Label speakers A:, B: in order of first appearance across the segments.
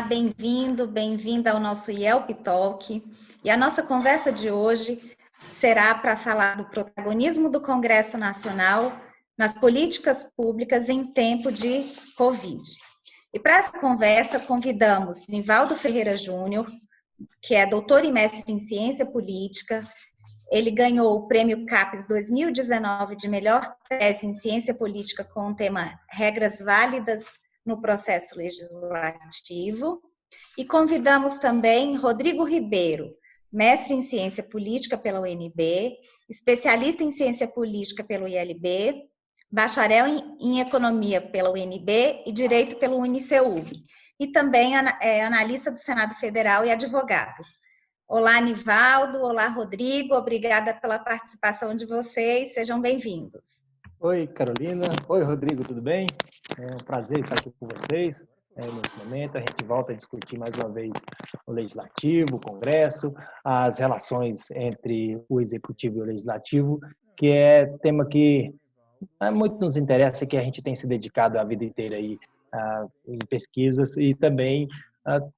A: bem-vindo, bem-vinda ao nosso Yelp Talk. E a nossa conversa de hoje será para falar do protagonismo do Congresso Nacional nas políticas públicas em tempo de Covid. E para essa conversa, convidamos Nivaldo Ferreira Júnior, que é doutor e mestre em ciência política. Ele ganhou o Prêmio CAPES 2019 de melhor tese em ciência política com o tema Regras Válidas no processo legislativo. E convidamos também Rodrigo Ribeiro, mestre em ciência política pela UNB, especialista em ciência política pelo ILB, bacharel em economia pela UNB e direito pelo UniCeub, e também é analista do Senado Federal e advogado. Olá, Nivaldo. Olá, Rodrigo. Obrigada pela participação de vocês. Sejam bem-vindos.
B: Oi, Carolina. Oi, Rodrigo. Tudo bem? É um prazer estar aqui com vocês. Nesse momento, a gente volta a discutir mais uma vez o Legislativo, o Congresso, as relações entre o Executivo e o Legislativo, que é tema que muito nos interessa, que a gente tem se dedicado a vida inteira aí, em pesquisas e também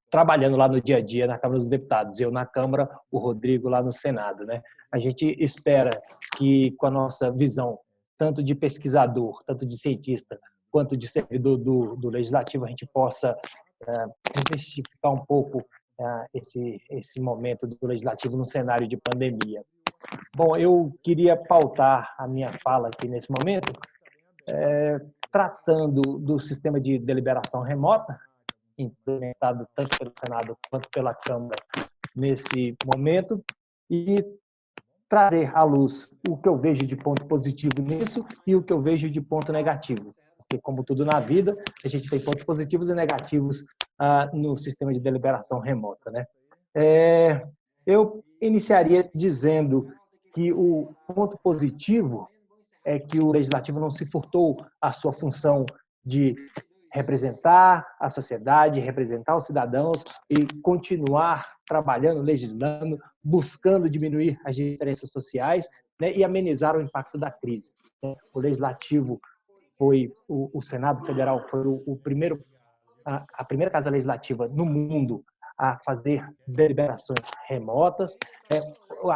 B: trabalhando lá no dia a dia na Câmara dos Deputados. Eu na Câmara, o Rodrigo lá no Senado, né? A gente espera que, com a nossa visão, tanto de pesquisador, tanto de cientista, quanto de servidor do Legislativo, a gente possa desmistificar um pouco esse momento do Legislativo no cenário de pandemia. Bom, eu queria pautar a minha fala aqui nesse momento, tratando do sistema de deliberação remota, implementado tanto pelo Senado quanto pela Câmara nesse momento, e trazer à luz o que eu vejo de ponto positivo nisso e o que eu vejo de ponto negativo. Porque, como tudo na vida, a gente tem pontos positivos e negativos no sistema de deliberação remota, né? Eu iniciaria dizendo que o ponto positivo é que o Legislativo não se furtou à sua função de representar a sociedade, representar os cidadãos e continuar trabalhando, legislando, buscando diminuir as diferenças sociais, né, e amenizar o impacto da crise. O Legislativo foi, o Senado Federal foi a primeira casa legislativa no mundo a fazer deliberações remotas.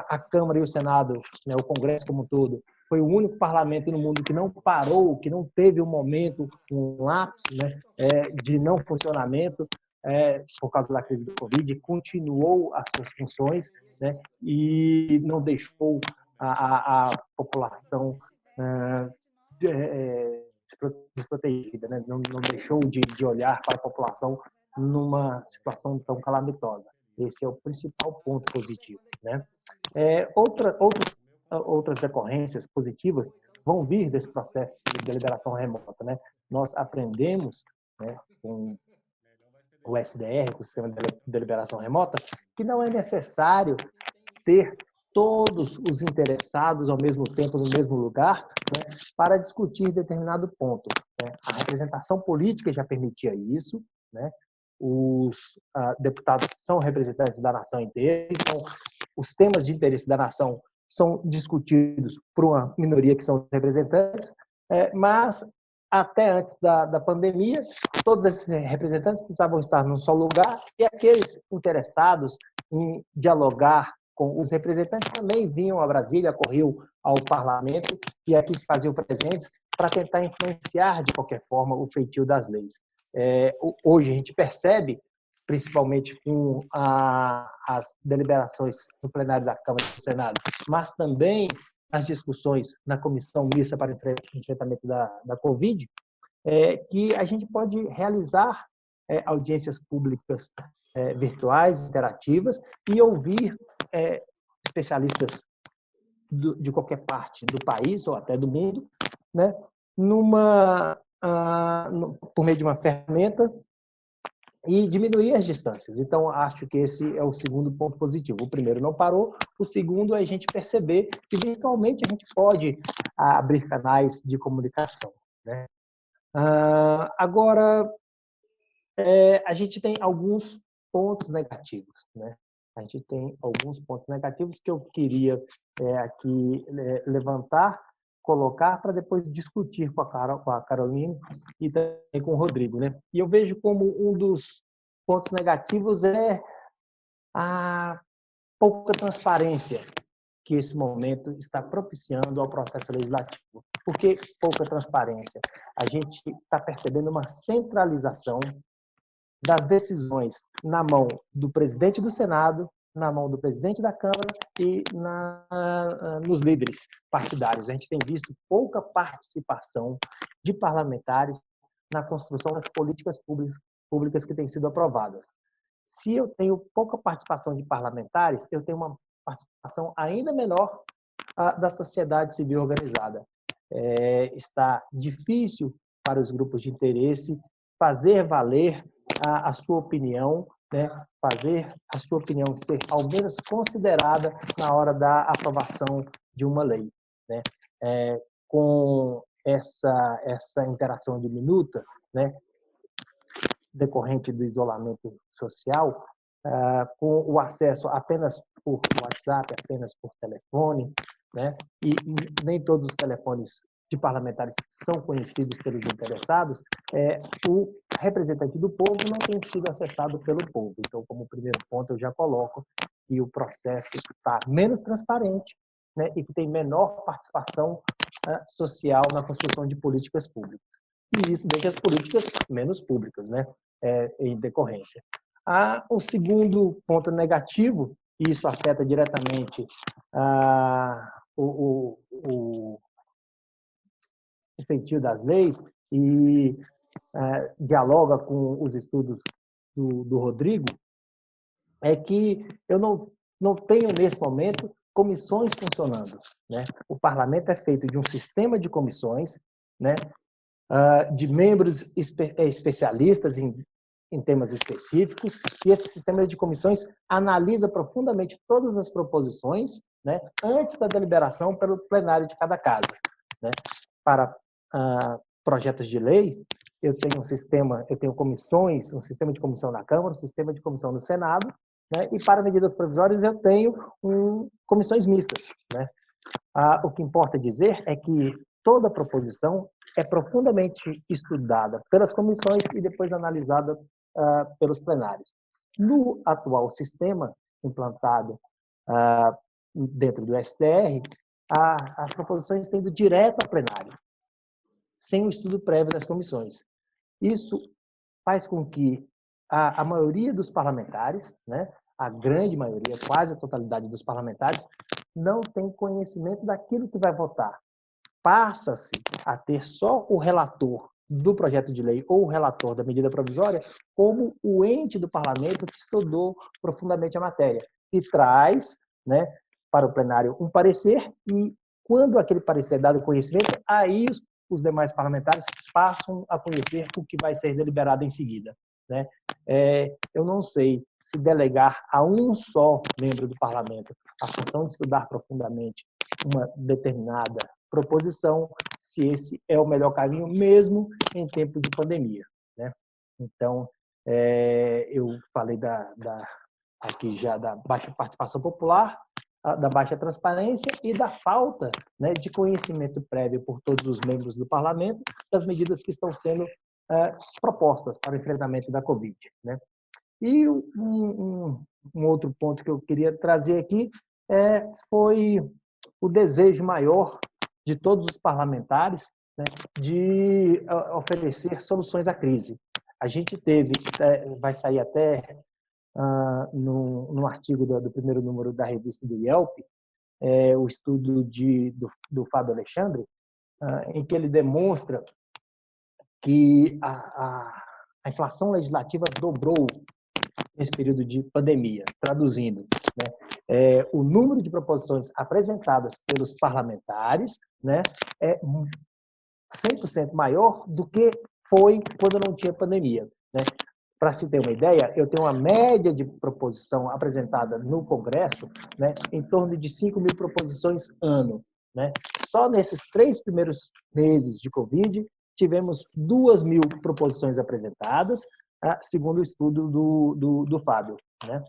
B: A Câmara e o Senado, né, o Congresso como um todo, foi o único parlamento no mundo que não parou, que não teve um momento, um lapso, né, de não funcionamento por causa da crise do Covid, continuou as suas funções, né, e não deixou a população desprotegida, né, não deixou de olhar para a população numa situação tão calamitosa. Esse é o principal ponto positivo, né? Outras decorrências positivas vão vir desse processo de deliberação remota, né? Nós aprendemos, né, com o SDR, com o Sistema de Deliberação Remota, que não é necessário ter todos os interessados ao mesmo tempo no mesmo lugar, né, para discutir determinado ponto, né? A representação política já permitia isso, né? Os deputados são representantes da nação inteira, então os temas de interesse da nação são discutidos por uma minoria que são os representantes, mas até antes da pandemia, todos esses representantes precisavam estar num só lugar e aqueles interessados em dialogar com os representantes também vinham a Brasília, corriam ao parlamento e aqui se faziam presentes para tentar influenciar de qualquer forma o feitio das leis. Hoje a gente percebe, principalmente com as deliberações no plenário da Câmara e do Senado, mas também as discussões na Comissão Mista para o Enfrentamento da Covid, que a gente pode realizar audiências públicas virtuais, interativas, e ouvir especialistas de qualquer parte do país ou até do mundo, né, por meio de uma ferramenta e diminuir as distâncias. Então, acho que esse é o segundo ponto positivo. O primeiro não parou, o segundo é a gente perceber que virtualmente a gente pode abrir canais de comunicação, né? Agora, a gente tem alguns pontos negativos, né? A gente tem alguns pontos negativos que eu queria aqui levantar, colocar para depois discutir com a Carolina e também com o Rodrigo, né? E eu vejo como um dos pontos negativos é a pouca transparência que esse momento está propiciando ao processo legislativo. Por que pouca transparência? A gente está percebendo uma centralização das decisões na mão do presidente do Senado, na mão do presidente da Câmara e nos líderes partidários. A gente tem visto pouca participação de parlamentares na construção das políticas públicas que têm sido aprovadas. Se eu tenho pouca participação de parlamentares, eu tenho uma participação ainda menor da sociedade civil organizada. Está difícil para os grupos de interesse fazer valer a sua opinião, né? Fazer a sua opinião ser ao menos considerada na hora da aprovação de uma lei, né? Com essa interação diminuta, né? Decorrente do isolamento social, com o acesso apenas por WhatsApp, apenas por telefone, né? E nem todos os telefones de parlamentares são conhecidos pelos interessados, o representante do povo não tem sido acessado pelo povo. Então, como primeiro ponto, eu já coloco que o processo está menos transparente, né, e que tem menor participação social na construção de políticas públicas. E isso deixa as políticas menos públicas, né, em decorrência. O segundo ponto negativo, e isso afeta diretamente o feitio das leis e dialoga com os estudos do Rodrigo, é que eu não tenho, nesse momento, comissões funcionando, né? O parlamento é feito de um sistema de comissões, né? De membros especialistas em temas específicos, e esse sistema de comissões analisa profundamente todas as proposições, né? Antes da deliberação pelo plenário de cada casa, né? Para projetos de lei, eu tenho comissões, um sistema de comissão na Câmara, um sistema de comissão no Senado, né? E para medidas provisórias eu tenho comissões mistas, né? O que importa dizer é que toda proposição é profundamente estudada pelas comissões e depois analisada pelos plenários. No atual sistema implantado dentro do STR, as proposições têm ido direto ao plenário, sem o estudo prévio das comissões. Isso faz com que a maioria dos parlamentares, né, a grande maioria, quase a totalidade dos parlamentares, não tem conhecimento daquilo que vai votar. Passa-se a ter só o relator do projeto de lei ou o relator da medida provisória como o ente do parlamento que estudou profundamente a matéria e traz, né, para o plenário um parecer, e quando aquele parecer é dado conhecimento, aí os demais parlamentares passam a conhecer o que vai ser deliberado em seguida, né? Eu não sei se delegar a um só membro do parlamento a função de estudar profundamente uma determinada proposição, se esse é o melhor caminho, mesmo em tempo de pandemia, né? Então, eu falei aqui já da baixa participação popular, da baixa transparência e da falta, né, de conhecimento prévio por todos os membros do parlamento das medidas que estão sendo propostas para o enfrentamento da Covid, né? E um outro ponto que eu queria trazer aqui foi o desejo maior de todos os parlamentares, né, de oferecer soluções à crise. A gente teve, vai sair até no artigo do primeiro número da revista do IELP, o estudo do Fábio Alexandre, em que ele demonstra que a inflação legislativa dobrou nesse período de pandemia, traduzindo, né, o número de proposições apresentadas pelos parlamentares, né, é 100% maior do que foi quando não tinha pandemia, né? Para se ter uma ideia, eu tenho uma média de proposição apresentada no Congresso, né, em torno de 5.000 proposições ano, né? Só nesses 3 primeiros meses de Covid, tivemos 2.000 proposições apresentadas, segundo o estudo do Fábio, né?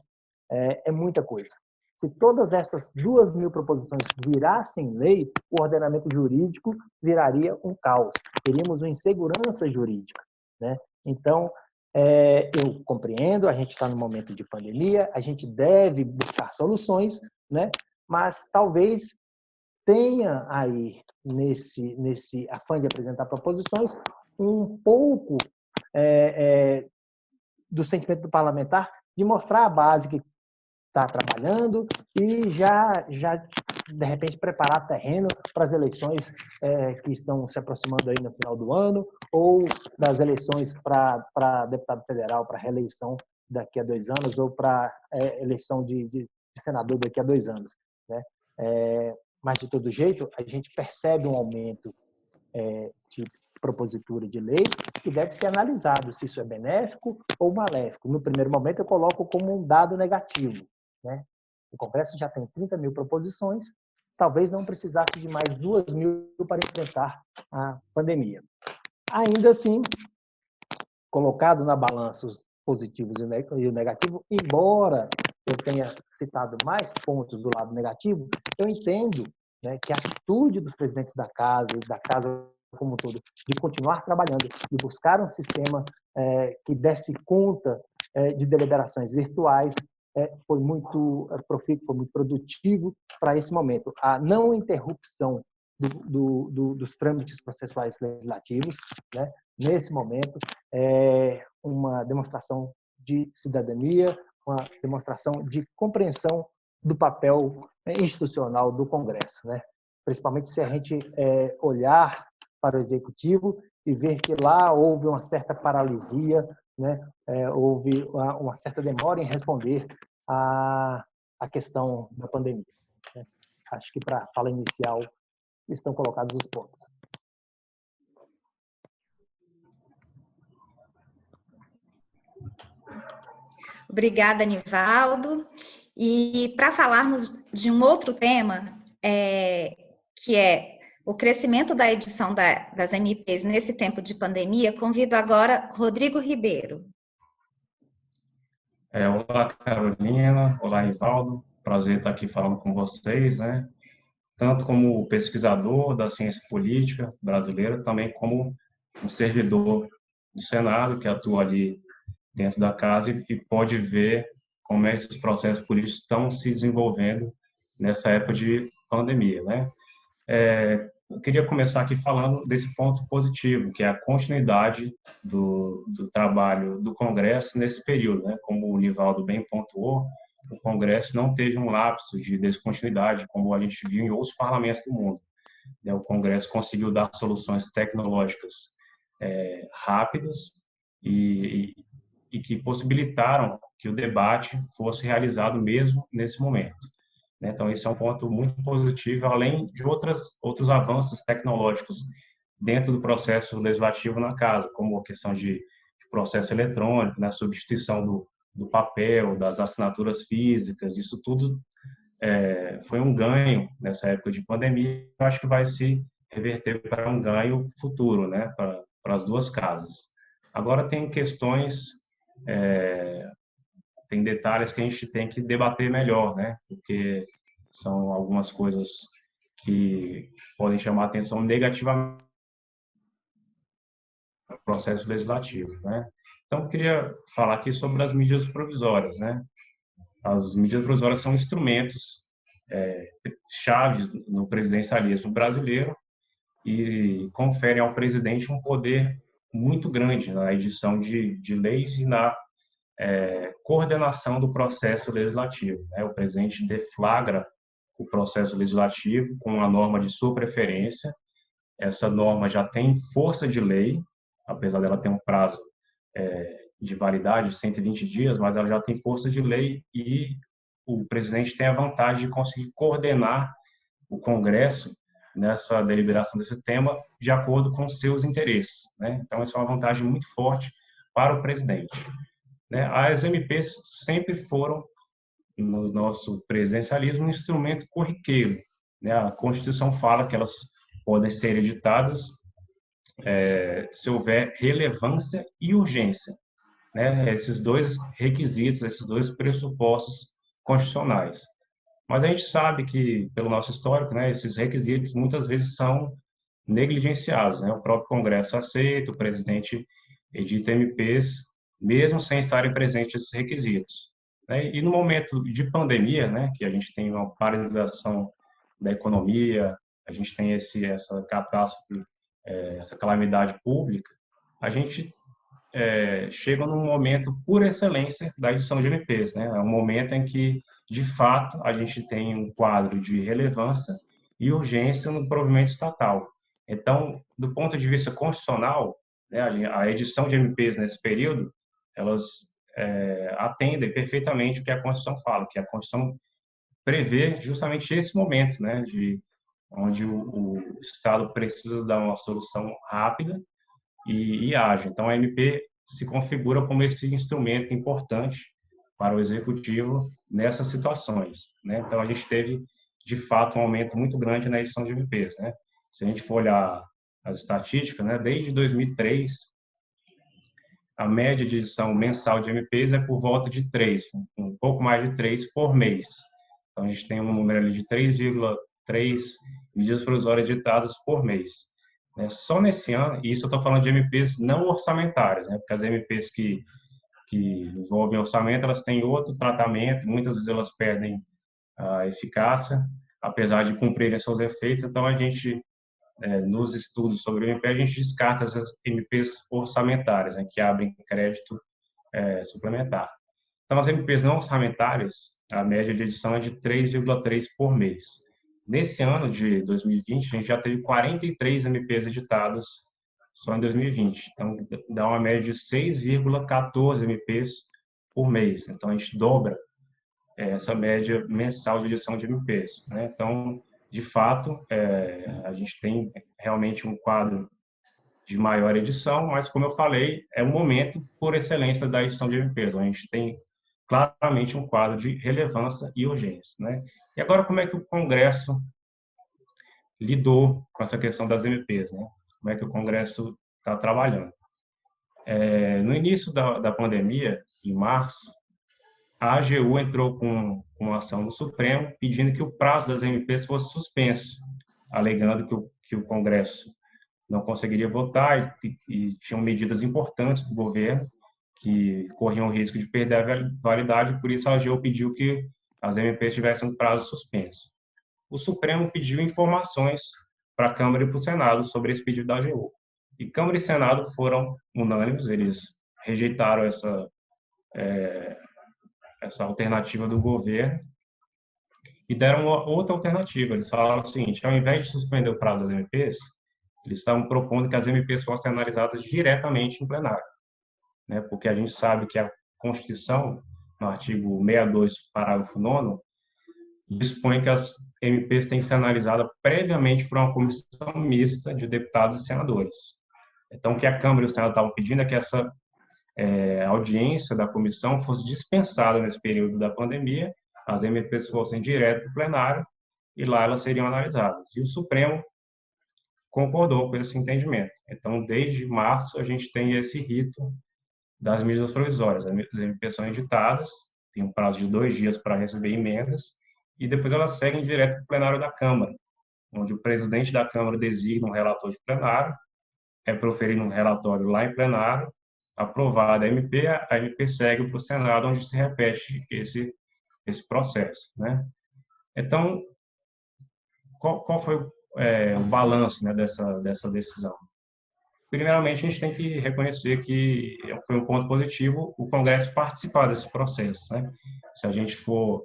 B: É muita coisa. Se todas essas 2.000 proposições virassem lei, o ordenamento jurídico viraria um caos. Teríamos uma insegurança jurídica, né? Então, Eu compreendo, a gente está no momento de pandemia, a gente deve buscar soluções, né? Mas talvez tenha aí, nesse afã de apresentar proposições, um pouco do sentimento do parlamentar de mostrar a base que está trabalhando e já de repente preparar terreno para as eleições que estão se aproximando aí no final do ano, ou das eleições para deputado federal, para reeleição daqui a 2 anos, ou para eleição de senador daqui a 2 anos, né? Mas, de todo jeito, a gente percebe um aumento de propositura de leis e deve ser analisado se isso é benéfico ou maléfico. No primeiro momento, eu coloco como um dado negativo, né? O Congresso já tem 30 mil proposições, talvez não precisasse de mais 2 mil para enfrentar a pandemia. Ainda assim, colocado na balança os positivos e o negativo, embora eu tenha citado mais pontos do lado negativo, eu entendo, né, que a atitude dos presidentes da casa e da casa como um todo, de continuar trabalhando, de buscar um sistema que desse conta de deliberações virtuais, foi muito profícuo, foi muito produtivo para esse momento. A não interrupção dos trâmites processuais legislativos, né, nesse momento, é uma demonstração de cidadania, uma demonstração de compreensão do papel institucional do Congresso, né? Principalmente se a gente olhar para o Executivo e ver que lá houve uma certa paralisia, né? Houve uma certa demora em responder à questão da pandemia, né? Acho que para a fala inicial estão colocados os pontos.
A: Obrigada, Nivaldo. E para falarmos de um outro tema, que é o crescimento da edição das MPs nesse tempo de pandemia, convido agora Rodrigo Ribeiro.
C: Olá, Carolina. Olá, Nivaldo. Prazer estar aqui falando com vocês, né? Tanto como pesquisador da ciência política brasileira, também como um servidor do Senado, que atua ali dentro da casa e pode ver como esses processos políticos estão se desenvolvendo nessa época de pandemia, né? Eu queria começar aqui falando desse ponto positivo, que é a continuidade do trabalho do Congresso nesse período, né? Como o Nivaldo bem pontuou, o Congresso não teve um lapso de descontinuidade, como a gente viu em outros parlamentos do mundo. O Congresso conseguiu dar soluções tecnológicas rápidas e que possibilitaram que o debate fosse realizado mesmo nesse momento. Então, esse é um ponto muito positivo, além de outros avanços tecnológicos dentro do processo legislativo na casa, como a questão de processo eletrônico, né, substituição do papel, das assinaturas físicas, isso tudo foi um ganho nessa época de pandemia. Eu acho que vai se reverter para um ganho futuro, né, para as duas casas. Agora, tem questões, tem detalhes que a gente tem que debater melhor, né, porque são algumas coisas que podem chamar a atenção negativamente no processo legislativo, né. Então, eu queria falar aqui sobre as medidas provisórias, né. As medidas provisórias são instrumentos chaves no presidencialismo brasileiro e conferem ao presidente um poder muito grande na edição de leis e na coordenação do processo legislativo, né? O presidente deflagra o processo legislativo com a norma de sua preferência. Essa norma já tem força de lei, apesar dela ter um prazo de validade de 120 dias, mas ela já tem força de lei e o presidente tem a vantagem de conseguir coordenar o Congresso nessa deliberação desse tema de acordo com seus interesses, né? Então, essa é uma vantagem muito forte para o presidente, né? As MPs sempre foram, no nosso presidencialismo, um instrumento corriqueiro, né? A Constituição fala que elas podem ser editadas se houver relevância e urgência, né? Esses dois requisitos, esses dois pressupostos constitucionais. Mas a gente sabe que, pelo nosso histórico, né, esses requisitos muitas vezes são negligenciados, né? O próprio Congresso aceita, o presidente edita MPs mesmo sem estarem presentes esses requisitos. Né? E no momento de pandemia, né, que a gente tem uma paralisação da economia, a gente tem essa catástrofe, essa calamidade pública, a gente chega num momento por excelência da edição de MPs, né? É um momento em que, de fato, a gente tem um quadro de relevância e urgência no provimento estatal. Então, do ponto de vista constitucional, né, a edição de MPs nesse período, elas atendem perfeitamente o que a Constituição fala, que a Constituição prevê justamente esse momento, né, onde o Estado precisa dar uma solução rápida e ágil. Então, a MP se configura como esse instrumento importante para o executivo nessas situações, né? Então, a gente teve, de fato, um aumento muito grande na edição de MPs, né? Se a gente for olhar as estatísticas, né, desde 2003, a média de edição mensal de MPs é por volta de 3, um pouco mais de 3 por mês. Então, a gente tem um número ali de 3,3 medidas provisórias editadas por mês. Só nesse ano, e isso eu estou falando de MPs não orçamentárias, né? Porque as MPs que envolvem orçamento, elas têm outro tratamento, muitas vezes elas perdem a eficácia, apesar de cumprirem seus efeitos. Então, a gente, nos estudos sobre o MP, a gente descarta essas MPs orçamentárias, né? Que abrem crédito suplementar. Então, as MPs não orçamentárias, a média de edição é de 3,3 por mês. Nesse ano de 2020, a gente já teve 43 MPs editadas só em 2020. Então, dá uma média de 6,14 MPs por mês. Então, a gente dobra essa média mensal de edição de MPs, né? Então, de fato, a gente tem realmente um quadro de maior edição, mas, como eu falei, é um momento por excelência da edição de MPs. A gente tem claramente um quadro de relevância e urgência, né? E agora, como é que o Congresso lidou com essa questão das MPs, né? Como é que o Congresso está trabalhando? No início da pandemia, em março, a AGU entrou com uma ação no Supremo pedindo que o prazo das MPs fosse suspenso, alegando que o Congresso não conseguiria votar e tinham medidas importantes do governo que corriam o risco de perder a validade, por isso a AGU pediu que as MPs tivessem um prazo suspenso. O Supremo pediu informações para a Câmara e para o Senado sobre esse pedido da AGU. E Câmara e Senado foram unânimes, eles rejeitaram essa alternativa do governo e deram uma outra alternativa. Eles falaram o seguinte: ao invés de suspender o prazo das MPs, eles estavam propondo que as MPs fossem analisadas diretamente em plenário, né? Porque a gente sabe que a Constituição, no artigo 62, parágrafo 9º, dispõe que as MPs têm que ser analisadas previamente por uma comissão mista de deputados e senadores. Então, o que a Câmara e o Senado estavam pedindo é que essa audiência da comissão fosse dispensada nesse período da pandemia, as MPs fossem direto para o plenário e lá elas seriam analisadas. E o Supremo concordou com esse entendimento. Então, desde março, a gente tem esse rito das medidas provisórias. As MPs são editadas, tem um prazo de 2 dias para receber emendas, e depois elas seguem direto para o plenário da Câmara, onde o presidente da Câmara designa um relator de plenário, é proferido um relatório lá em plenário, aprovada a MP segue para o Senado, onde se repete esse processo, né? Então, qual foi o balanço, né, dessa decisão? Primeiramente, a gente tem que reconhecer que foi um ponto positivo o Congresso participar desse processo, né? Se a gente for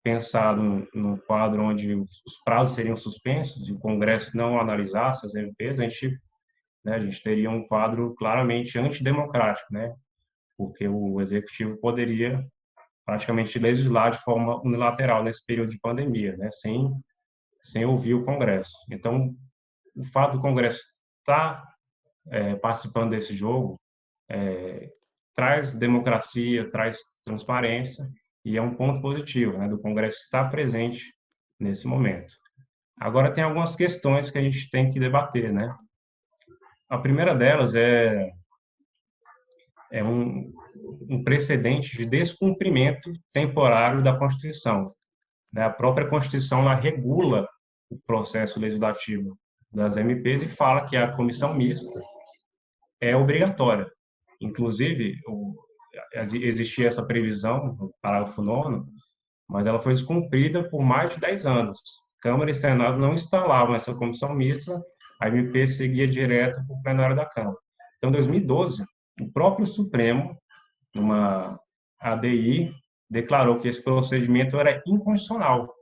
C: pensar num quadro onde os prazos seriam suspensos e o Congresso não analisasse as MPs, a gente teria um quadro claramente antidemocrático, né? Porque o Executivo poderia praticamente legislar de forma unilateral nesse período de pandemia, né? Sem ouvir o Congresso. Então, o fato do Congresso estar participando desse jogo traz democracia, traz transparência, e é um ponto positivo, né, do Congresso estar presente nesse momento. Agora, tem algumas questões que a gente tem que debater, né? A primeira delas é um precedente de descumprimento temporário da Constituição, né? A própria Constituição ela regula o processo legislativo das MPs e fala que a comissão mista é obrigatória. Inclusive, existia essa previsão, no parágrafo 9º, mas ela foi descumprida por mais de 10 anos. Câmara e Senado não instalavam essa comissão mista, a MP seguia direto para o plenário da Câmara. Então, em 2012, o próprio Supremo, numa ADI, declarou que esse procedimento era inconstitucional.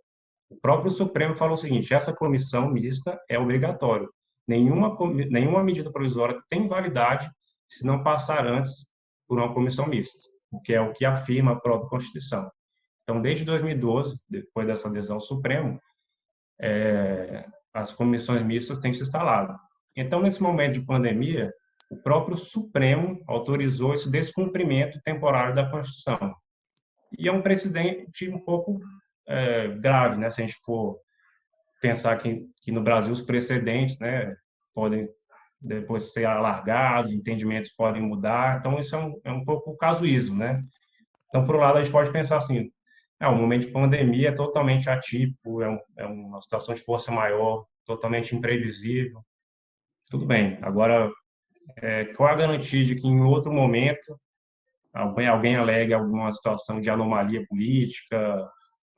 C: O próprio Supremo falou o seguinte: essa comissão mista é obrigatória. Nenhuma medida provisória tem validade se não passar antes por uma comissão mista, o que é o que afirma a própria Constituição. Então, desde 2012, depois dessa adesão ao Supremo, as comissões mistas têm se instalado. Então, nesse momento de pandemia, o próprio Supremo autorizou esse descumprimento temporário da Constituição. E é um precedente um pouco grave, né? Se a gente for pensar que no Brasil os precedentes, né, podem depois ser alargados, entendimentos podem mudar. Então, isso é um pouco casuísmo, né? Então, por um lado, a gente pode pensar assim: o momento de pandemia é totalmente atípico, é uma situação de força maior, totalmente imprevisível. Tudo bem. Agora, qual a garantia de que em outro momento alguém alegue alguma situação de anomalia política,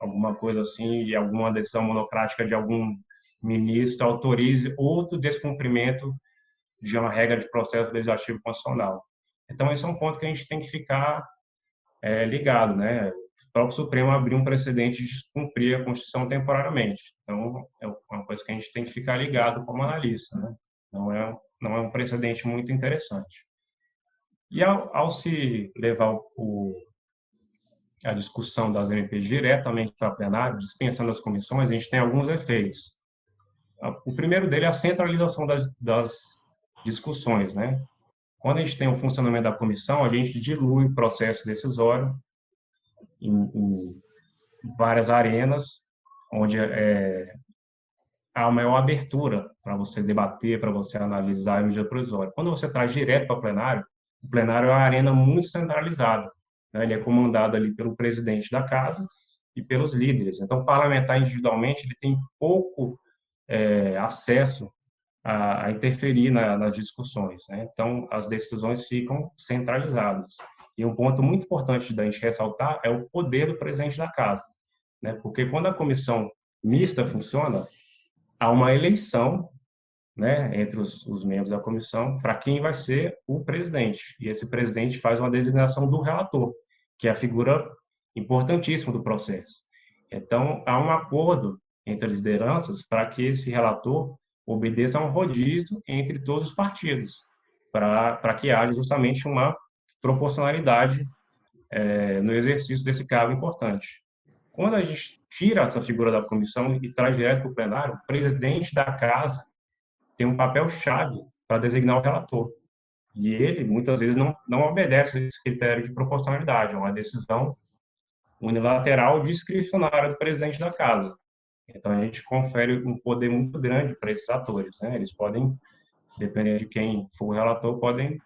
C: alguma coisa assim, e alguma decisão monocrática de algum ministro autorize outro descumprimento de uma regra de processo legislativo constitucional? Então, esse é um ponto que a gente tem que ficar ligado, né? O próprio Supremo abriu um precedente de cumprir a Constituição temporariamente. Então, é uma coisa que a gente tem que ficar ligado como analista, né? Não é um precedente muito interessante. E ao se levar a discussão das MPs diretamente para o plenário, dispensando as comissões, a gente tem alguns efeitos. O primeiro dele é a centralização das discussões, né? Quando a gente tem o funcionamento da comissão, a gente dilui o processo decisório em várias arenas, onde há maior abertura para você debater, para você analisar a medida provisória. Quando você traz direto para o plenário é uma arena muito centralizada, né? Ele é comandado ali pelo presidente da casa e pelos líderes. Então, o parlamentar individualmente ele tem pouco acesso a interferir nas discussões, né? Então, as decisões ficam centralizadas. E um ponto muito importante da gente ressaltar é o poder do presidente da casa, né? Porque quando a comissão mista funciona, há uma eleição, né, entre os membros da comissão para quem vai ser o presidente. E esse presidente faz uma designação do relator, que é a figura importantíssima do processo. Então, há um acordo entre as lideranças para que esse relator obedeça a um rodízio entre todos os partidos, para que haja justamente uma proporcionalidade no exercício desse cargo importante. Quando a gente tira essa figura da comissão e traz direto para o plenário, o presidente da casa tem um papel-chave para designar o relator. E ele, muitas vezes, não obedece a esse critério de proporcionalidade, é uma decisão unilateral discricionária do presidente da casa. Então, a gente confere um poder muito grande para esses atores, né? Eles podem, dependendo de quem for o relator, podem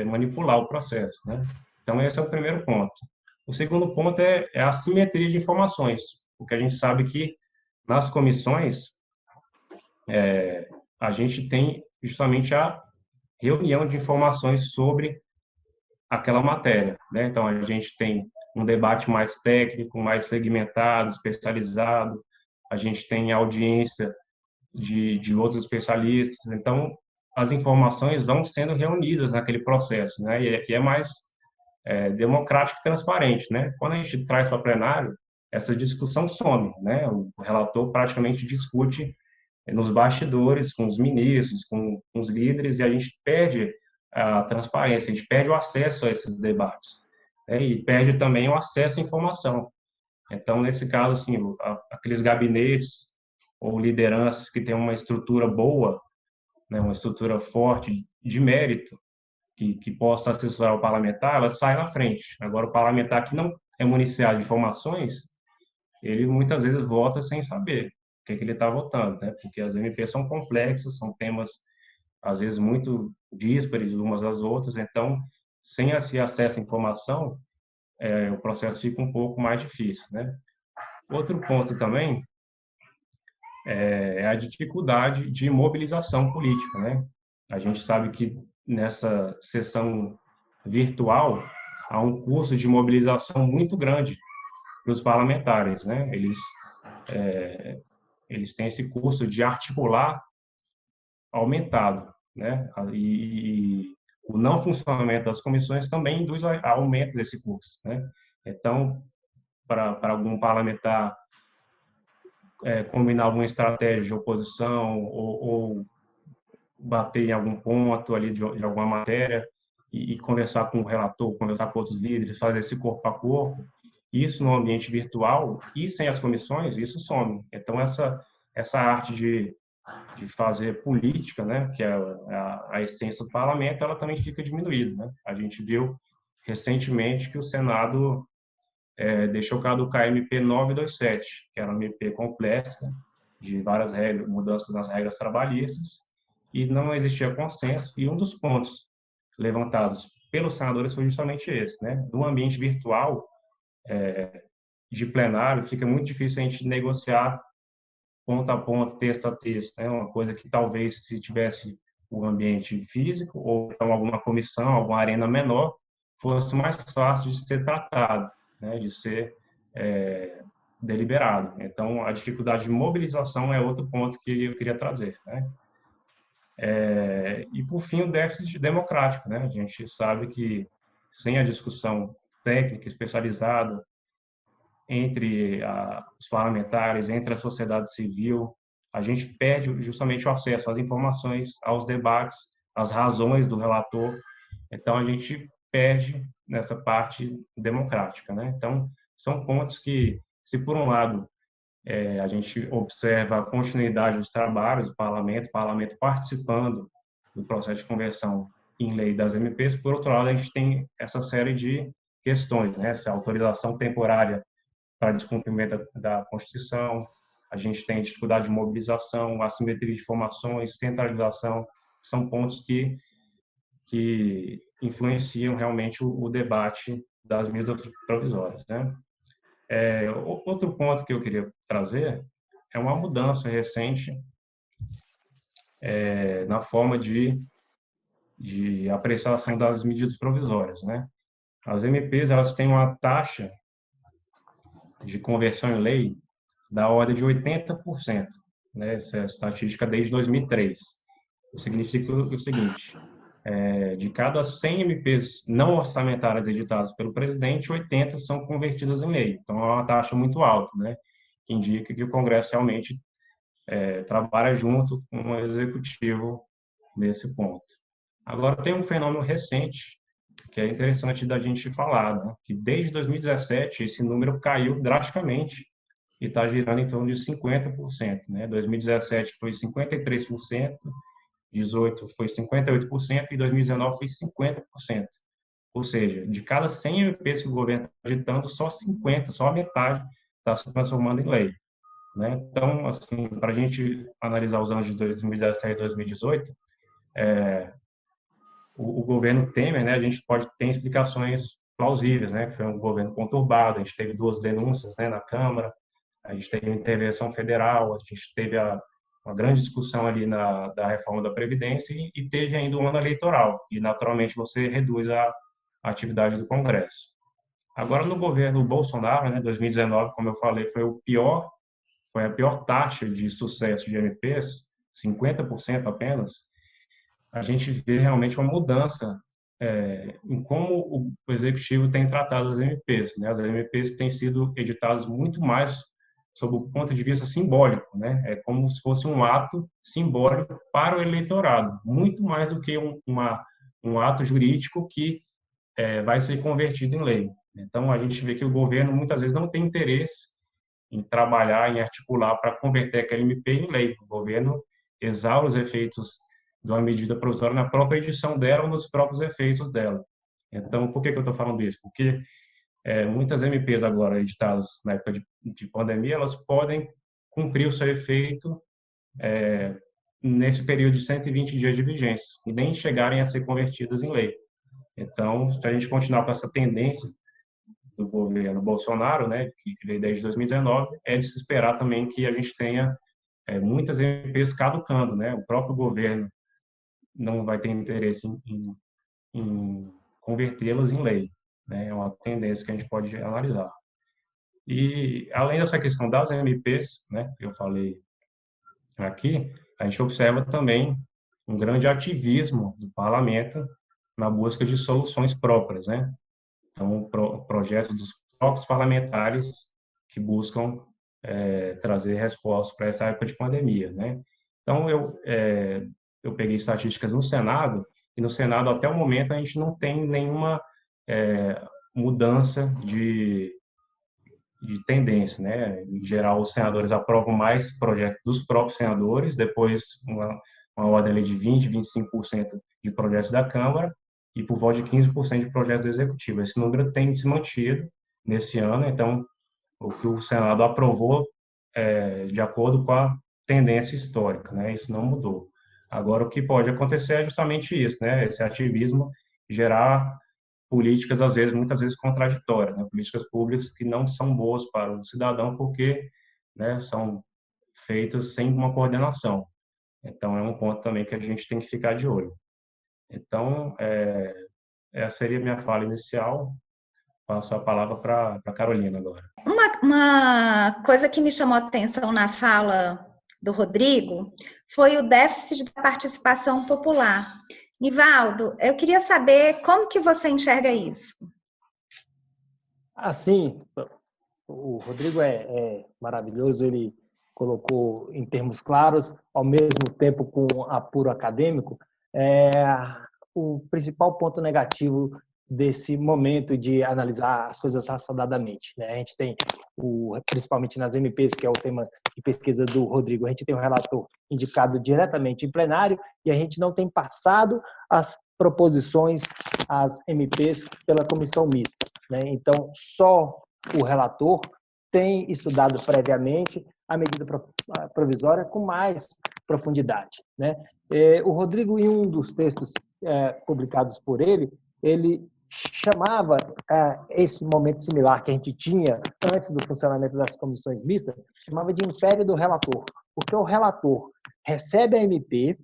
C: manipular o processo, né? Então, esse é o primeiro ponto. O segundo ponto é a assimetria de informações, porque a gente sabe que nas comissões a gente tem justamente a reunião de informações sobre aquela matéria, né? Então, a gente tem um debate mais técnico, mais segmentado, especializado, a gente tem audiência de outros especialistas, então as informações vão sendo reunidas naquele processo, né? E é mais democrático e transparente, né? Quando a gente traz para plenário, essa discussão some, né? O relator praticamente discute nos bastidores, com os ministros, com os líderes, e a gente perde a transparência, a gente perde o acesso a esses debates, né? E perde também o acesso à informação. Então, nesse caso, assim, aqueles gabinetes ou lideranças que têm uma estrutura boa, né, uma estrutura forte de mérito, que possa assessorar o parlamentar, ela sai na frente. Agora, o parlamentar que não é municiado de informações, ele muitas vezes vota sem saber o que ele está votando, né? Porque as MPs são complexas, são temas, às vezes, muito díspares umas das outras, então, sem esse acesso à informação, o processo fica um pouco mais difícil, né? Outro ponto também é a dificuldade de mobilização política, né? A gente sabe que nessa sessão virtual há um custo de mobilização muito grande para os parlamentares, né? Eles têm esse custo de articular aumentado, né? E o não funcionamento das comissões também induz a aumento desse custo, né? Então, para algum parlamentar combinar alguma estratégia de oposição ou bater em algum ponto ali de alguma matéria e conversar com o relator, conversar com outros líderes, fazer esse corpo a corpo, isso no ambiente virtual e sem as comissões, isso some. Então, essa arte de fazer política, né, que é a essência do parlamento, ela também fica diminuída, né? A gente viu recentemente que o Senado deixou caducar a MP 927, que era uma MP complexa, de várias regras, mudanças nas regras trabalhistas, e não existia consenso, e um dos pontos levantados pelos senadores foi justamente esse, né? No ambiente virtual, de plenário, fica muito difícil a gente negociar ponto a ponto, texto a texto, né? Uma coisa que talvez se tivesse o ambiente físico ou então alguma comissão, alguma arena menor, fosse mais fácil de ser tratado, né? De ser deliberado. Então, a dificuldade de mobilização é outro ponto que eu queria trazer, né? E, por fim, o déficit democrático, né? A gente sabe que sem a discussão técnica especializada entre os parlamentares, entre a sociedade civil, a gente perde justamente o acesso às informações, aos debates, às razões do relator. Então, a gente perde nessa parte democrática, né? Então, são pontos que, se por um lado a gente observa a continuidade dos trabalhos do parlamento, o parlamento participando do processo de conversão em lei das MPs, por outro lado, a gente tem essa série de questões, né? Essa autorização temporária para descumprimento da Constituição, a gente tem dificuldade de mobilização, assimetria de informações, centralização, são pontos que influenciam realmente o debate das medidas provisórias, né? Outro ponto que eu queria trazer é uma mudança recente na forma de apreciação das medidas provisórias, né? As MPs, elas têm uma taxa de conversão em lei da ordem de 80%, né? Essa é a estatística desde 2003. Isso significa o seguinte: de cada 100 MPs não orçamentárias editadas pelo presidente, 80 são convertidas em lei. Então, é uma taxa muito alta, né? Que indica que o Congresso realmente trabalha junto com o Executivo nesse ponto. Agora, tem um fenômeno recente que é interessante da gente falar, né? Que desde 2017 esse número caiu drasticamente e está girando em torno de 50%, né? 2017 foi 53%, 2018 foi 58% e 2019 foi 50%. Ou seja, de cada 100 MPs que o governo está editando, só 50, só a metade está se transformando em lei, né? Então, assim, para a gente analisar os anos de 2017 e 2018, o governo Temer, né, a gente pode ter explicações plausíveis, né, que foi um governo conturbado, a gente teve 2 denúncias, né, na Câmara, a gente teve intervenção federal, a gente teve uma grande discussão ali da reforma da Previdência e teve ainda um ano eleitoral, e naturalmente você reduz a atividade do Congresso. Agora, no governo Bolsonaro, né, 2019, como eu falei, foi a pior taxa de sucesso de MPs, 50% apenas. A gente vê realmente uma mudança em como o executivo tem tratado as MPs, né? As MPs têm sido editadas muito mais sob o ponto de vista simbólico, né? É como se fosse um ato simbólico para o eleitorado, muito mais do que um ato jurídico que vai ser convertido em lei. Então, a gente vê que o governo muitas vezes não tem interesse em trabalhar, em articular para converter aquela MP em lei. O governo exaure os efeitos de uma medida provisória na própria edição dela ou nos próprios efeitos dela. Então, por que eu estou falando isso? Porque muitas MPs agora editadas na época de pandemia, elas podem cumprir o seu efeito nesse período de 120 dias de vigência e nem chegarem a ser convertidas em lei. Então, se a gente continuar com essa tendência do governo Bolsonaro, né, que veio desde 2019, é de se esperar também que a gente tenha muitas MPs caducando, né? O próprio governo não vai ter interesse em convertê-las em lei. né? É uma tendência que a gente pode analisar. E, além dessa questão das MPs, né, que eu falei aqui, a gente observa também um grande ativismo do parlamento na busca de soluções próprias, né? Então, projetos dos próprios parlamentares que buscam trazer respostas para essa época de pandemia, né? Então, eu peguei estatísticas no Senado, e no Senado, até o momento, a gente não tem nenhuma mudança de tendência, né? Em geral, os senadores aprovam mais projetos dos próprios senadores, depois uma ordem ali de 20, 25% de projetos da Câmara e por volta de 15% de projetos do Executivo. Esse número tem se mantido nesse ano, então, o que o Senado aprovou de acordo com a tendência histórica, né? Isso não mudou. Agora, o que pode acontecer é justamente isso, né? Esse ativismo gerar políticas, às vezes, muitas vezes contraditórias, né? Políticas públicas que não são boas para o cidadão porque, né, são feitas sem uma coordenação. Então, é um ponto também que a gente tem que ficar de olho. Então, essa seria a minha fala inicial. Passo a palavra para a Carolina agora.
A: Uma coisa que me chamou a atenção na fala do Rodrigo foi o déficit da participação popular. Nivaldo, eu queria saber como que você enxerga isso.
B: Assim, o Rodrigo é maravilhoso, ele colocou em termos claros, ao mesmo tempo com apuro acadêmico, o principal ponto negativo desse momento de analisar as coisas racionadamente, né? A gente tem, principalmente nas MPs, que é o tema de pesquisa do Rodrigo, a gente tem um relator indicado diretamente em plenário e a gente não tem passado as proposições, as MPs, pela comissão mista, né? Então, só o relator tem estudado previamente a medida provisória com mais profundidade, né? O Rodrigo, em um dos textos publicados por ele chamava esse momento similar que a gente tinha antes do funcionamento das comissões mistas, chamava de império do relator, porque o relator recebe a MP,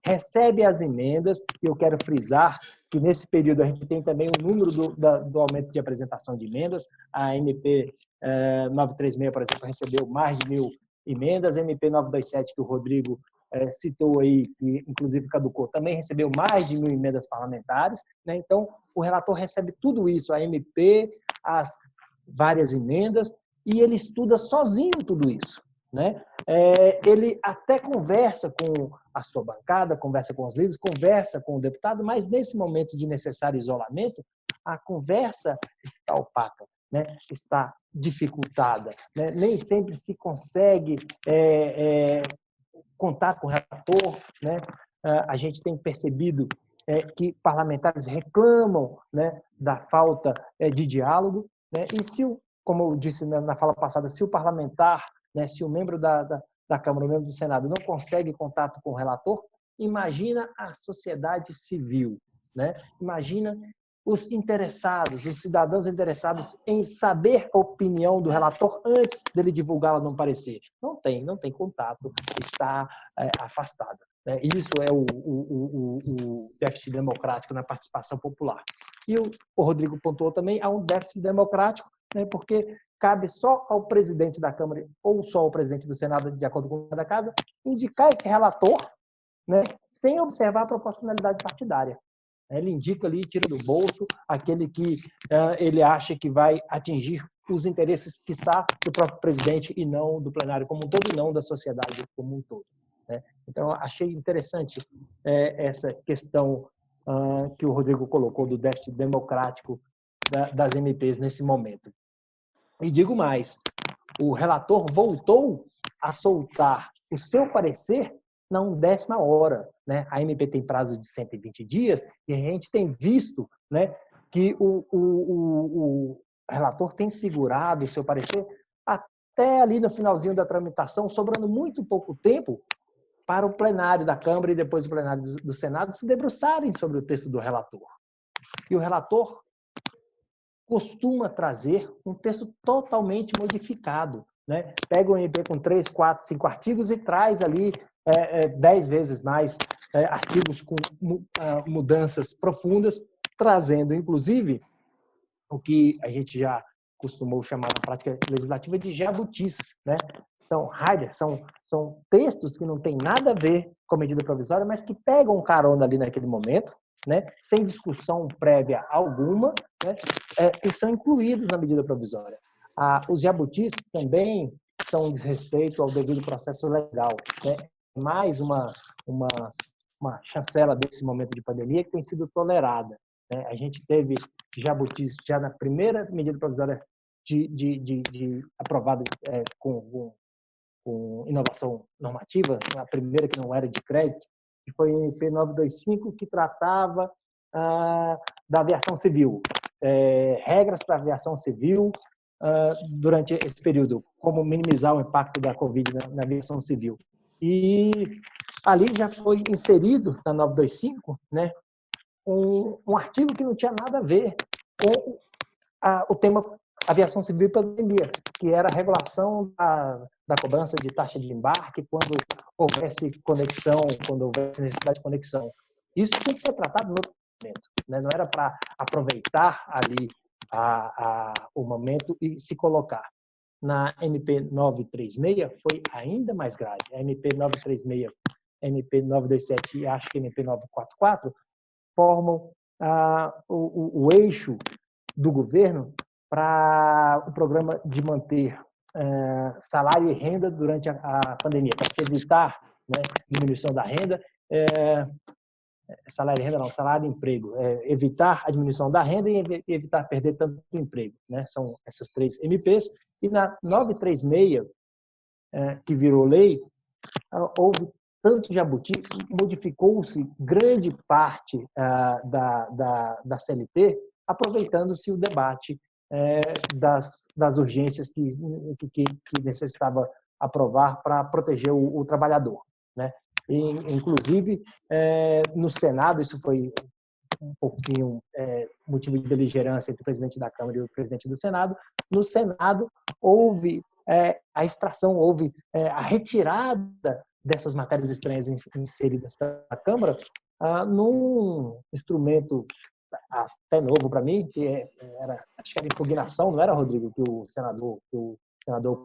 B: recebe as emendas, e eu quero frisar que nesse período a gente tem também o número do aumento de apresentação de emendas. A MP 936, por exemplo, recebeu mais de 1.000 emendas, a MP 927, que o Rodrigo citou aí, que inclusive caducou, também recebeu mais de 1.000 emendas parlamentares, né? Então, o relator recebe tudo isso, a MP, as várias emendas, e ele estuda sozinho tudo isso, né? Ele até conversa com a sua bancada, conversa com os líderes, conversa com o deputado, mas nesse momento de necessário isolamento, a conversa está opaca, né? Está dificultada, né? Nem sempre se consegue contar com o relator, né? A gente tem percebido que parlamentares reclamam, né, da falta de diálogo, né? E como eu disse na fala passada, se o parlamentar, né, se o membro da Câmara, o membro do Senado não consegue contato com o relator, imagina a sociedade civil, né? Imagina os interessados, os cidadãos interessados em saber a opinião do relator antes dele divulgá-la num parecer. Não tem contato, está afastado, né? Isso é o déficit democrático na participação popular. E o Rodrigo pontuou também, há um déficit democrático, né, porque cabe só ao presidente da Câmara ou só ao presidente do Senado, de acordo com a casa, indicar esse relator, né, sem observar a proporcionalidade partidária. Ele indica ali, tira do bolso aquele que ele acha que vai atingir os interesses, quiçá, do próprio presidente e não do plenário como um todo, e não da sociedade como um todo, né? Então, achei interessante essa questão que o Rodrigo colocou do déficit democrático das MPs nesse momento. E digo mais, o relator voltou a soltar o seu parecer na 1/10 hora, né? A MP tem prazo de 120 dias e a gente tem visto, né, que o relator tem segurado o seu parecer até ali no finalzinho da tramitação, sobrando muito pouco tempo para o plenário da Câmara e depois o plenário do Senado se debruçarem sobre o texto do relator. E o relator costuma trazer um texto totalmente modificado, né? Pega um MP com 3, 4, 5 artigos e traz ali 10 vezes mais artigos com mudanças profundas, trazendo, inclusive, o que a gente já costumou chamar na prática legislativa de jabutis, né? São riders, são textos que não têm nada a ver com a medida provisória, mas que pegam carona ali naquele momento, né? Sem discussão prévia alguma, né? E são incluídos na medida provisória. Os jabutis também são um desrespeito ao devido processo legal, né? Mais uma chancela desse momento de pandemia que tem sido tolerada, né? A gente teve jabutis já na primeira medida provisória aprovada com inovação normativa, a primeira que não era de crédito, que foi a MP 925, que tratava da aviação civil, regras para a aviação civil durante esse período, como minimizar o impacto da Covid na aviação civil. E ali já foi inserido na 925, né, um artigo que não tinha nada a ver com o tema aviação civil e pandemia, que era a regulação da cobrança de taxa de embarque quando houvesse conexão, quando houvesse necessidade de conexão. Isso tem que ser tratado no outro momento, né? Não era para aproveitar ali o momento e se colocar. Na MP 936 foi ainda mais grave. A MP 936, MP 927 e acho que a MP 944 formam o eixo do governo para o programa de manter salário e renda durante a pandemia, para se evitar, né, diminuição da renda, salário e renda não, salário e emprego, evitar a diminuição da renda e evitar perder tanto emprego, né? São essas 3 MPs. E na 936, que virou lei, houve tanto jabuti, modificou-se grande parte da CLT, aproveitando-se o debate das urgências que necessitava aprovar para proteger o trabalhador, né? E, inclusive, no Senado, isso foi um pouquinho motivo de beligerância entre o presidente da Câmara e o presidente do Senado. No Senado, houve a extração, houve a retirada dessas matérias estranhas inseridas pela Câmara num instrumento até novo para mim, que acho que era impugnação, não era, Rodrigo, que o senador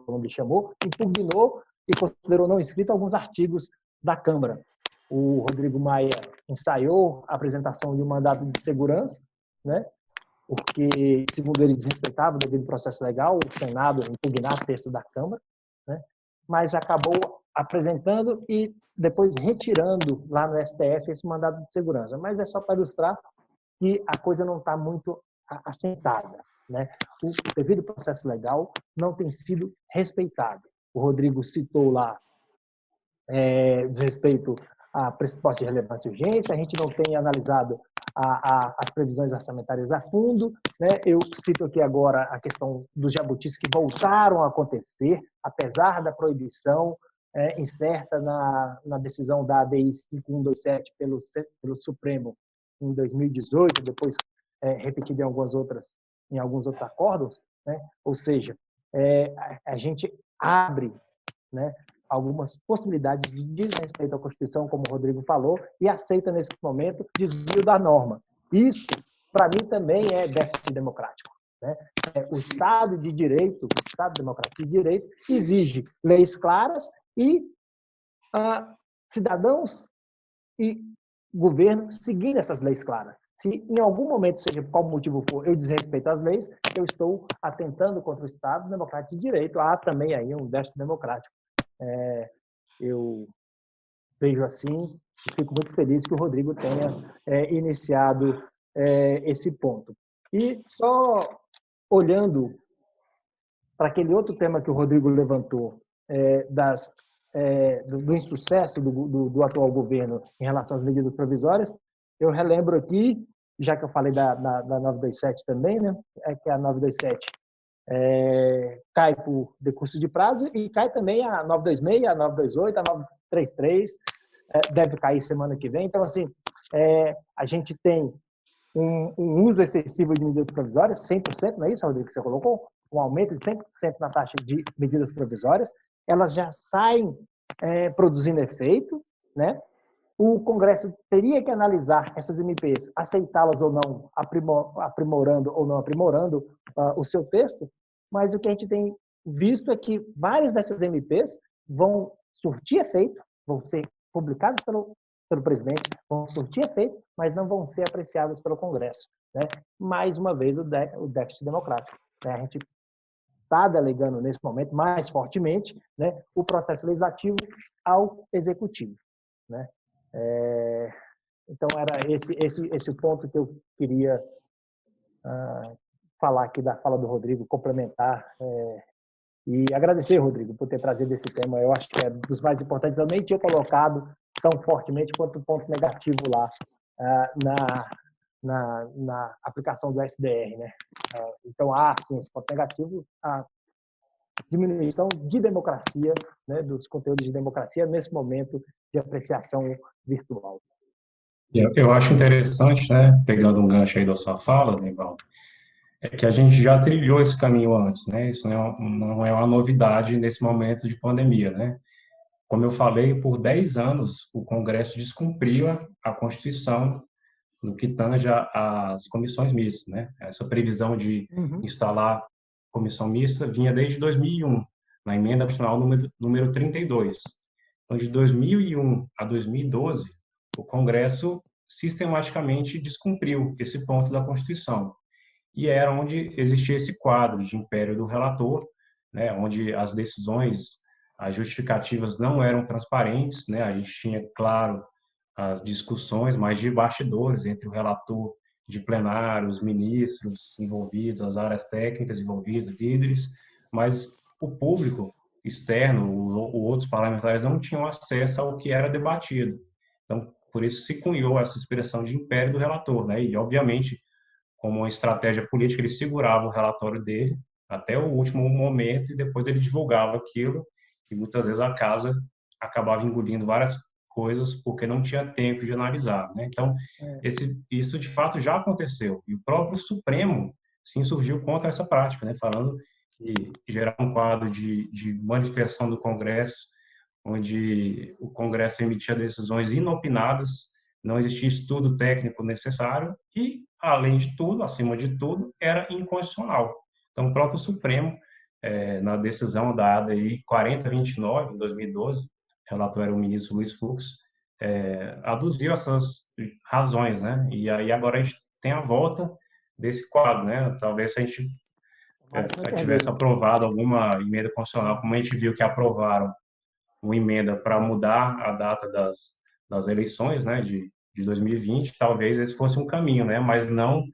B: Colombo chamou, impugnou e considerou não inscrito alguns artigos da Câmara. O Rodrigo Maia ensaiou a apresentação de um mandado de segurança, né? Porque, segundo ele, desrespeitava o devido processo legal, o Senado impugnar texto da Câmara, né? Mas acabou apresentando e depois retirando lá no STF esse mandado de segurança. Mas é só para ilustrar que a coisa não está muito assentada, né? O devido processo legal não tem sido respeitado. O Rodrigo citou lá desrespeito a pressuposto de relevância e urgência, a gente não tem analisado as previsões orçamentárias a fundo, né? Eu cito aqui agora a questão dos jabutis que voltaram a acontecer, apesar da proibição incerta na decisão da ADI 5127 pelo Supremo em 2018, depois repetida em alguns outros acordos, né? Ou seja, a gente abre, né, algumas possibilidades de desrespeito à Constituição, como o Rodrigo falou, e aceita, nesse momento, desvio da norma. Isso, para mim, também é déficit democrático, né? O Estado de Direito, o Estado democrático de Direito, exige leis claras e cidadãos e governo seguindo essas leis claras. Se em algum momento, seja por qual motivo for, eu desrespeito as leis, eu estou atentando contra o Estado democrático de Direito. Há também aí um déficit democrático. Eu vejo assim e fico muito feliz que o Rodrigo tenha iniciado esse ponto. E só olhando para aquele outro tema que o Rodrigo levantou, do insucesso do atual governo em relação às medidas provisórias, eu relembro aqui, já que eu falei da 927 também, né, que a 927 cai por decurso de prazo e cai também a 926, a 928, a 933, deve cair semana que vem. Então, assim, a gente tem um uso excessivo de medidas provisórias, 100%, não é isso, Rodrigo, que você colocou? Um aumento de 100% na taxa de medidas provisórias, elas já saem produzindo efeito, né? o Congresso teria que analisar essas MPs, aceitá-las ou não, aprimorando ou não aprimorando o seu texto, mas o que a gente tem visto é que várias dessas MPs vão surtir efeito, vão ser publicadas pelo presidente, vão surtir efeito, mas não vão ser apreciadas pelo Congresso, né? Mais uma vez, o déficit democrático, né? A gente está delegando, nesse momento, mais fortemente, né, o processo legislativo ao executivo, né? Então, era esse o ponto que eu queria falar aqui da fala do Rodrigo, complementar. E agradecer, Rodrigo, por ter trazido esse tema. Eu acho que é dos mais importantes. Eu nem tinha colocado tão fortemente quanto o ponto negativo lá na aplicação do SDR, né? Então, há, sim, esse ponto negativo, a diminuição de democracia, né, dos conteúdos de democracia nesse momento de apreciação virtual.
C: Eu acho interessante, né, pegando um gancho aí da sua fala, Nivaldo, é que a gente já trilhou esse caminho antes, né? Isso não é uma novidade nesse momento de pandemia, né? Como eu falei, por 10 anos o Congresso descumpriu a Constituição no que tange às comissões mistas, né? Essa previsão de instalar comissão mista vinha desde 2001, na emenda constitucional número 32. Então, de 2001 a 2012, o Congresso sistematicamente descumpriu esse ponto da Constituição. E era onde existia esse quadro de império do relator, né, onde as decisões, as justificativas não eram transparentes, né, a gente tinha, claro, as discussões mais de bastidores entre o relator de plenário, os ministros envolvidos, as áreas técnicas envolvidas, líderes, mas o público externo, outros parlamentares não tinham acesso ao que era debatido. Então, por isso se cunhou essa expressão de império do relator, né? E, obviamente, como uma estratégia política, ele segurava o relatório dele até o último momento e depois ele divulgava aquilo, e muitas vezes a casa acabava engolindo várias coisas porque não tinha tempo de analisar, né? Então, isso de fato já aconteceu, e o próprio Supremo se insurgiu contra essa prática, né? Falando que gerar um quadro de manifestação do Congresso, onde o Congresso emitia decisões inopinadas, não existia estudo técnico necessário e, além de tudo, acima de tudo, era inconstitucional. Então, o próprio Supremo, na decisão dada aí 4029, em 2012, o relator era o ministro Luiz Fux, aduziu essas razões, né? E aí agora a gente tem a volta desse quadro, né? Talvez se a gente tivesse aprovado alguma emenda constitucional, como a gente viu que aprovaram uma emenda para mudar a data das eleições, né, de 2020, talvez esse fosse um caminho, né, mas não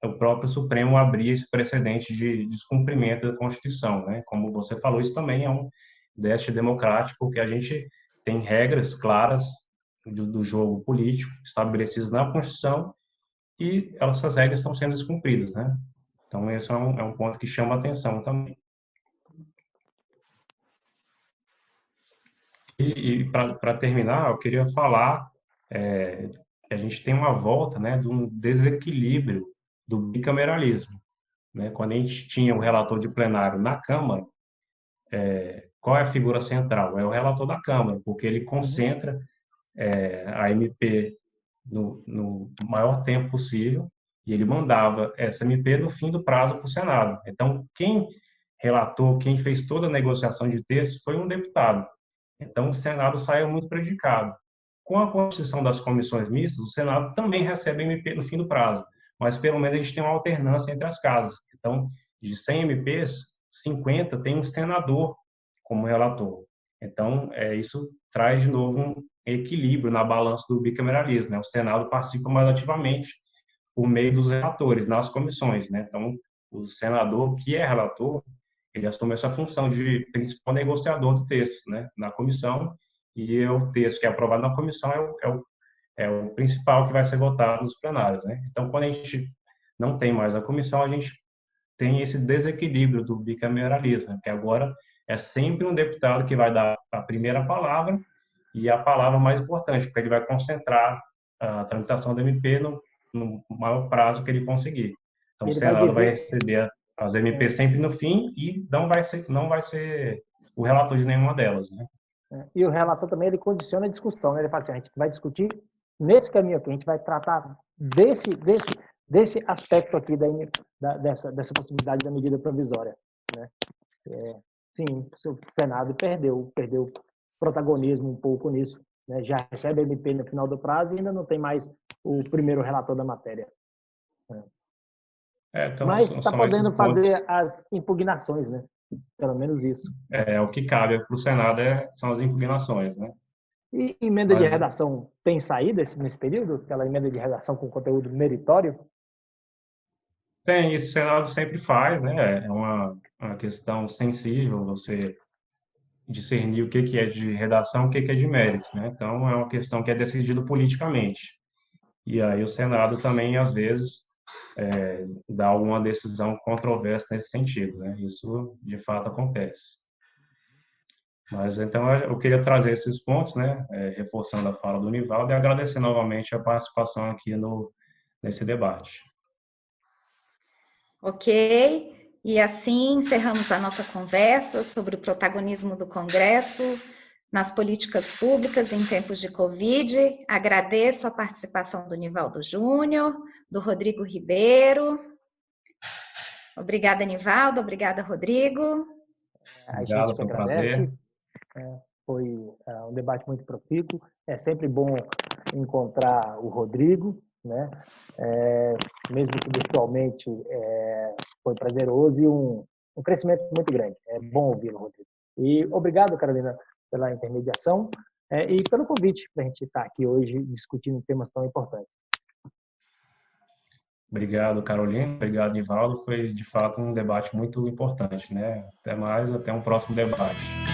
C: o próprio Supremo abrir esse precedente de descumprimento da Constituição, né, como você falou, isso também é um déficit democrático, porque a gente tem regras claras do jogo político estabelecidas na Constituição e essas regras estão sendo descumpridas, né. Então, esse é um ponto que chama a atenção também. E para terminar, eu queria falar que a gente tem uma volta, né, de um desequilíbrio do bicameralismo, né? Quando a gente tinha o relator de plenário na Câmara, qual é a figura central? É o relator da Câmara, porque ele concentra a MP no maior tempo possível e ele mandava essa MP no fim do prazo para o Senado. Então, quem relatou, quem fez toda a negociação de textos foi um deputado. Então, o Senado saiu muito prejudicado. Com a constituição das comissões mistas, o Senado também recebe MP no fim do prazo, mas pelo menos a gente tem uma alternância entre as casas. Então, de 100 MPs, 50 tem um senador como relator. Então, isso traz de novo um equilíbrio na balança do bicameralismo, né? O Senado participa mais ativamente por meio dos relatores nas comissões, né? Então, o senador que é relator, ele assume essa função de principal negociador do texto, né, na comissão, e o texto que é aprovado na comissão é o principal que vai ser votado nos plenários, né? Então, quando a gente não tem mais a comissão, a gente tem esse desequilíbrio do bicameralismo, né, que agora é sempre um deputado que vai dar a primeira palavra e a palavra mais importante, porque ele vai concentrar a tramitação do MP no maior prazo que ele conseguir. Então, o Senado vai receber as MP sempre no fim e não vai ser o relator de nenhuma delas, né?
B: né? E o relator também, ele condiciona a discussão, né? Ele fala assim, a gente vai discutir nesse caminho aqui, a gente vai tratar desse aspecto aqui dessa possibilidade da medida provisória, né? Sim, o Senado perdeu protagonismo um pouco nisso, né? Já recebe a MP no final do prazo e ainda não tem mais o primeiro relator da matéria.
C: Então,
B: mas está
C: são esses
B: podendo
C: pontos.
B: fazer as impugnações, né? Pelo menos isso.
C: O que cabe para o Senado são as impugnações, né?
B: E emenda de redação tem saído nesse período? Aquela emenda de redação com conteúdo meritório?
C: Tem, isso o Senado sempre faz, né? É uma questão sensível você discernir o que é de redação, o que é de mérito, né? Então, é uma questão que é decidida politicamente. E aí o Senado também, às vezes, dá alguma decisão controversa nesse sentido, né? Isso, de fato, acontece. Mas, então, eu queria trazer esses pontos, né? Reforçando a fala do Nivaldo e agradecer novamente a participação aqui nesse debate.
A: Ok, e assim encerramos a nossa conversa sobre o protagonismo do Congresso nas políticas públicas em tempos de Covid. Agradeço a participação do Nivaldo Júnior, do Rodrigo Ribeiro. Obrigada, Nivaldo. Obrigada, Rodrigo.
B: A gente
C: Obrigado,
B: que
C: foi um prazer.
B: agradece. Foi um debate muito profícuo. É sempre bom encontrar o Rodrigo, né? Mesmo que virtualmente, foi prazeroso e um crescimento muito grande. É bom ouvi-lo, Rodrigo. E obrigado, Carolina, pela intermediação e pelo convite para a gente estar aqui hoje discutindo temas tão importantes.
C: Obrigado, Carolina. Obrigado, Nivaldo. Foi, de fato, um debate muito importante, né? Até mais, até um próximo debate.